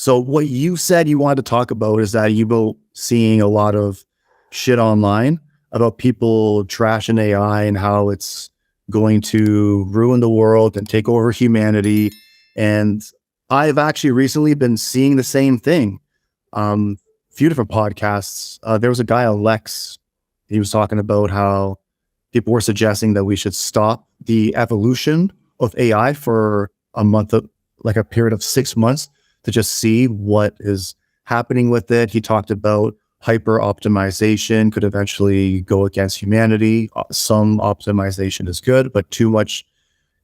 So what you said you wanted to talk about is that you've been seeing a lot of shit online about people trashing AI and how it's going to ruin the world and take over humanity. And I've actually recently been seeing the same thing. Few different podcasts. There was a guy, Alex, he was talking about how people were suggesting that we should stop the evolution of AI for a month, like a period of 6 months, to just see what is happening with it. He talked about hyper optimization could eventually go against humanity. Some optimization is good, but too much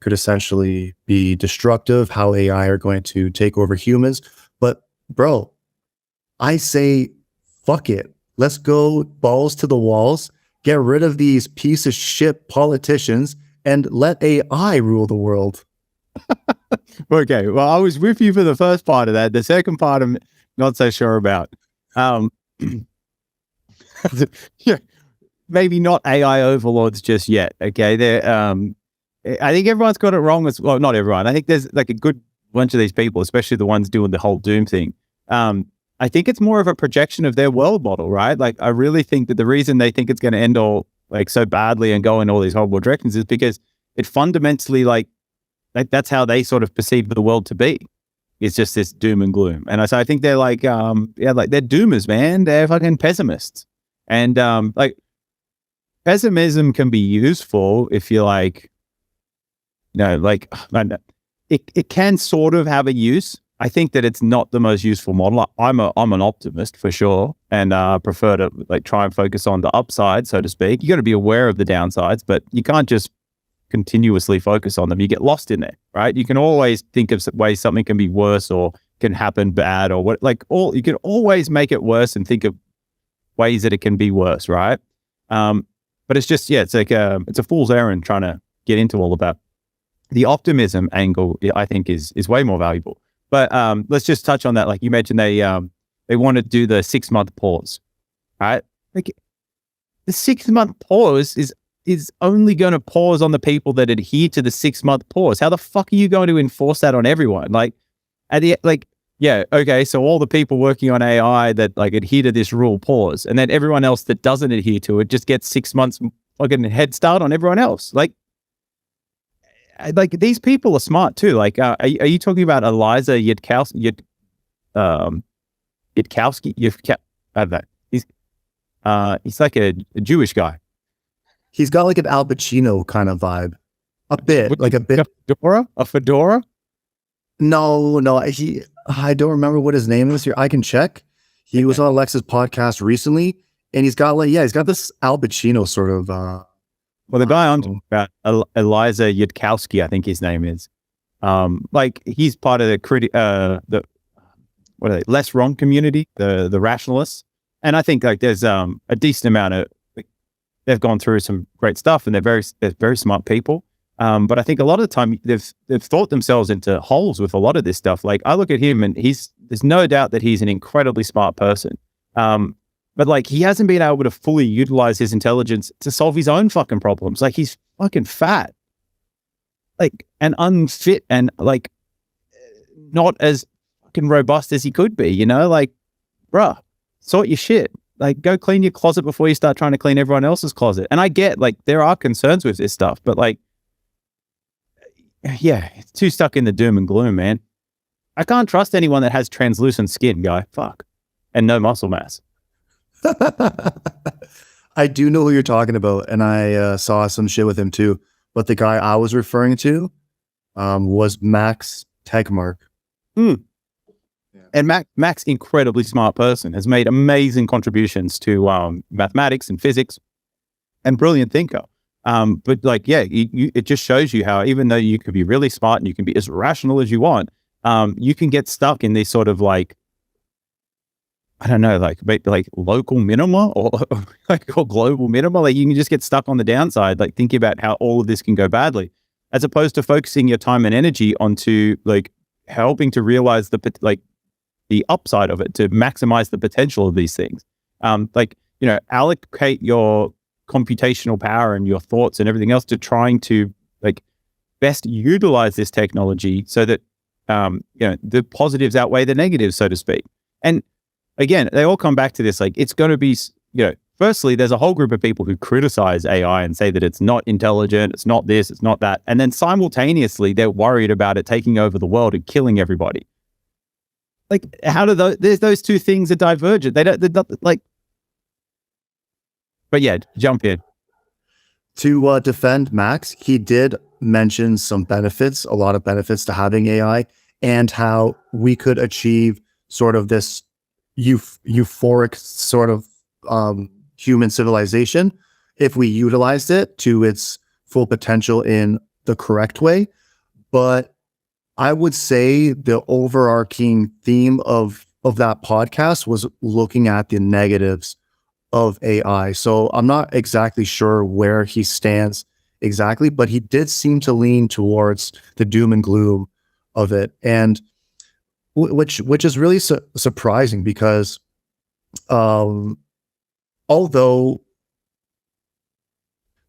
could essentially be destructive, how AI are going to take over humans. But bro, I say, fuck it. Let's go balls to the walls, get rid of these piece of shit politicians, and let AI rule the world. Okay, well, I was with you for the first part of that. The second part, I'm not so sure about. Yeah, maybe not AI overlords just yet. Okay, they're. I think everyone's got it wrong. Well, not everyone. I think there's like a good bunch of these people, especially the ones doing the whole doom thing. I think it's more of a projection of their world model, right? Like, I really think that the reason they think it's going to end all like so badly and go in all these horrible directions is because it fundamentally like that's how they sort of perceive the world to be. It's just this doom and gloom. And so I think they're like, like they're doomers, man. They're fucking pessimists. And like pessimism can be useful if you like, like it can sort of have a use. I think that it's not the most useful model. I'm an optimist for sure, and prefer to like try and focus on the upside, so to speak. You got to be aware of the downsides, but you can't just continuously focus on them. You get lost in there, right? You can always think of ways something can be worse or can happen bad or what. You can always make it worse and think of ways that it can be worse, right? But it's just it's like it's a fool's errand trying to get into all of that. The optimism angle, I think, is way more valuable. But let's just touch on that. Like you mentioned, they want to do the 6 month pause, right? Like the 6 month pause is only going to pause on the people that adhere to the 6 month pause. How the fuck are you going to enforce that on everyone? Like okay, so all the people working on AI that like adhere to this rule pause, and then everyone else that doesn't adhere to it just gets 6 months fucking head start on everyone else. Like these people are smart too. Like, are you talking about Eliza Yudkowsky? I don't know. He's like a Jewish guy. He's got like an Al Pacino kind of vibe, a bit. A fedora? No. I don't remember what his name is here. I can check. He was on Alexa's podcast recently, and he's got this Al Pacino sort of. Well, the guy I'm talking about, Eliza Yudkowsky, I think his name is. Like he's part of the what are they? Less wrong community, the rationalists, and I think like there's a decent amount of they've gone through some great stuff, and they're very smart people. But I think a lot of the time they've thought themselves into holes with a lot of this stuff. Like I look at him, and there's no doubt that he's an incredibly smart person. But like he hasn't been able to fully utilize his intelligence to solve his own fucking problems. Like he's fucking fat, like and unfit, and like not as fucking robust as he could be. Like, bruh, sort your shit. Like, go clean your closet before you start trying to clean everyone else's closet. And I get like there are concerns with this stuff, but like, it's too stuck in the doom and gloom, man. I can't trust anyone that has translucent skin, guy. Fuck, and no muscle mass. I do know who you're talking about, and I saw some shit with him too. But the guy I was referring to was Max Tegmark. Yeah. And Max, incredibly smart person, has made amazing contributions to mathematics and physics, and brilliant thinker. But like, it just shows you how even though you could be really smart and you can be as rational as you want, you can get stuck in these sort of like, I don't know, like local minima or global minima. Like you can just get stuck on the downside, like thinking about how all of this can go badly, as opposed to focusing your time and energy onto like helping to realize the upside of it, to maximize the potential of these things. Allocate your computational power and your thoughts and everything else to trying to like best utilize this technology so that the positives outweigh the negatives, so to speak. And again, they all come back to this, like, it's going to be, firstly, there's a whole group of people who criticize AI and say that it's not intelligent, it's not this, it's not that. And then simultaneously, they're worried about it taking over the world and killing everybody. Like, how do those two things are divergent? They're not like, but yeah, jump in. To defend Max, he did mention some benefits, a lot of benefits to having AI, and how we could achieve sort of this euphoric sort of human civilization if we utilized it to its full potential in the correct way. But I would say the overarching theme of that podcast was looking at the negatives of AI. So I'm not exactly sure where he stands exactly, but he did seem to lean towards the doom and gloom of it, and which is really surprising because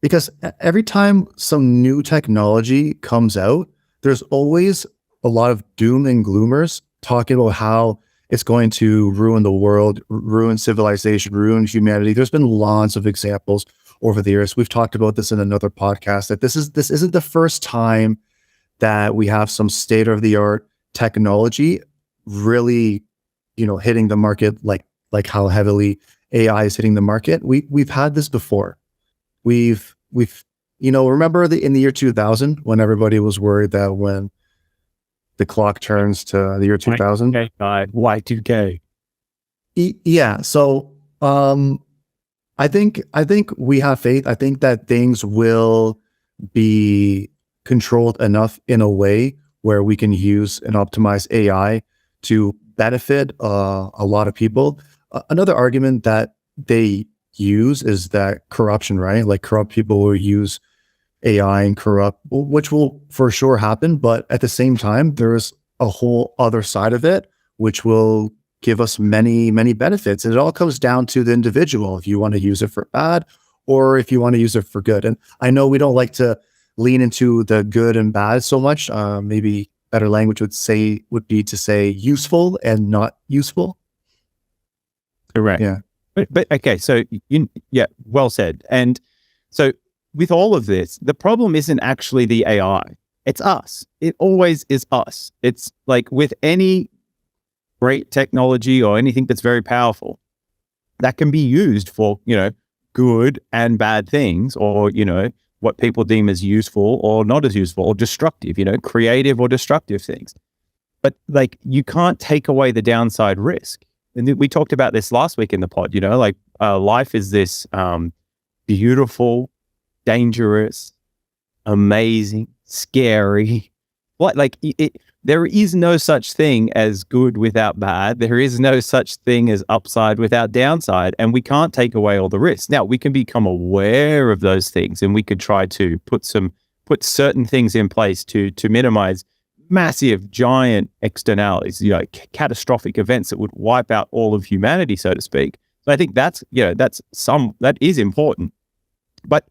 because every time some new technology comes out, there's always a lot of doom and gloomers talking about how it's going to ruin the world, ruin civilization, ruin humanity. There's been lots of examples over the years. We've talked about this in another podcast, that this isn't the first time that we have some state-of-the-art technology really, hitting the market like how heavily AI is hitting the market. We've had this before. We've remember in the year 2000 when everybody was worried that when the clock turns to the year 2000. Y2K. Yeah. So I think we have faith. I think that things will be controlled enough in a way where we can use and optimize AI to benefit a lot of people. Another argument that they use is that corruption, right? Like, corrupt people will use AI and corrupt, which will for sure happen. But at the same time, there's a whole other side of it, which will give us many, many benefits. And it all comes down to the individual, if you want to use it for bad or if you want to use it for good. And I know we don't like to lean into the good and bad so much. Maybe better language would be to say useful and not useful. Correct. Yeah. But okay, so well said. And so with all of this, the problem isn't actually the AI. It's us. It always is us. It's like with any great technology or anything that's very powerful, that can be used for, good and bad things, or, what people deem as useful or not as useful or destructive, creative or destructive things. But like, you can't take away the downside risk. And we talked about this last week in the pod, life is this beautiful, dangerous, amazing, scary. There is no such thing as good without bad. There is no such thing as upside without downside. And we can't take away all the risks. Now, we can become aware of those things, and we could try to put certain things in place to minimize massive, giant externalities, catastrophic events that would wipe out all of humanity, so to speak. So I think that is important. But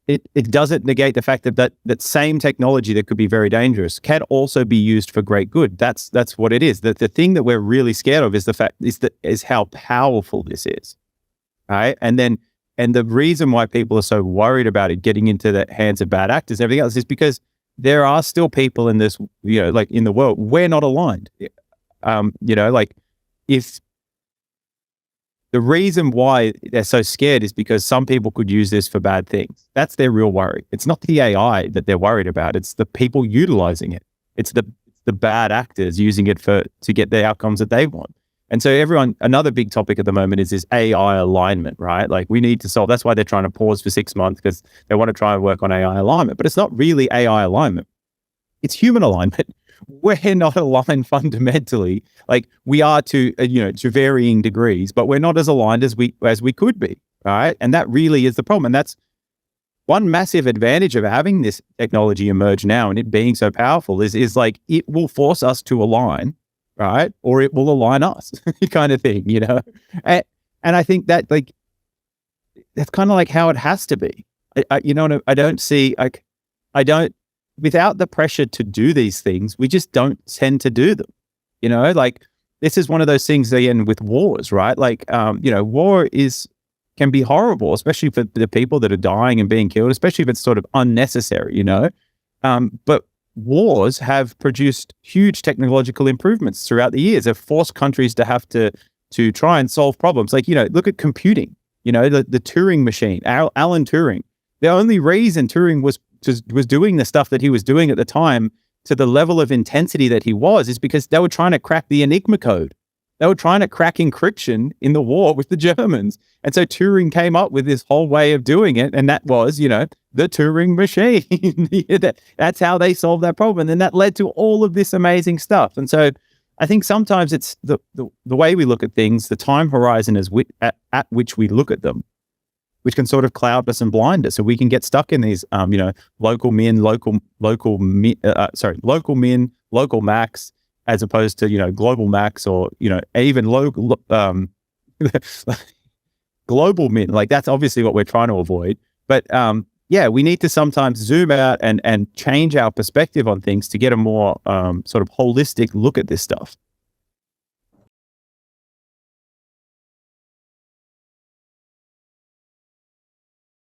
it doesn't negate the fact that same technology that could be very dangerous can also be used for great good. That's what it is. The thing that we're really scared of is how powerful this is, right? And the reason why people are so worried about it getting into the hands of bad actors and everything else is because there are still people in this, in the world, we're not aligned. If the reason why they're so scared is because some people could use this for bad things. That's their real worry. It's not the AI that they're worried about. It's the people utilizing it. It's the bad actors using it to get the outcomes that they want. And so another big topic at the moment is this AI alignment, right? Like, we need to solve, that's why they're trying to pause for 6 months, because they want to try and work on AI alignment, but it's not really AI alignment. It's human alignment. We're not aligned fundamentally. Like, we are to varying degrees, but we're not as aligned as we could be, right? And that really is the problem. And that's one massive advantage of having this technology emerge now and it being so powerful is like, it will force us to align, right? Or it will align us, kind of thing, And I think that, like, that's kind of like how it has to be. I don't see, like, I don't without the pressure to do these things, we just don't tend to do them. Like this is one of those things again with wars, right? Like, war can be horrible, especially for the people that are dying and being killed, especially if it's sort of unnecessary, but wars have produced huge technological improvements throughout the years. They've forced countries to have to try and solve problems. Like, look at computing, the Turing machine, Alan Turing. The only reason Turing was doing the stuff that he was doing at the time to the level of intensity that he was is because they were trying to crack the Enigma code. They were trying to crack encryption in the war with the Germans. And so Turing came up with this whole way of doing it. And that was, the Turing machine. That's how they solved that problem. And then that led to all of this amazing stuff. And so I think sometimes it's the way we look at things, the time horizon at which we look at them, which can sort of cloud us and blind us. So we can get stuck in these, local min, local max, as opposed to, global max or, even local, global min. Like that's obviously what we're trying to avoid. But we need to sometimes zoom out and change our perspective on things to get a more sort of holistic look at this stuff.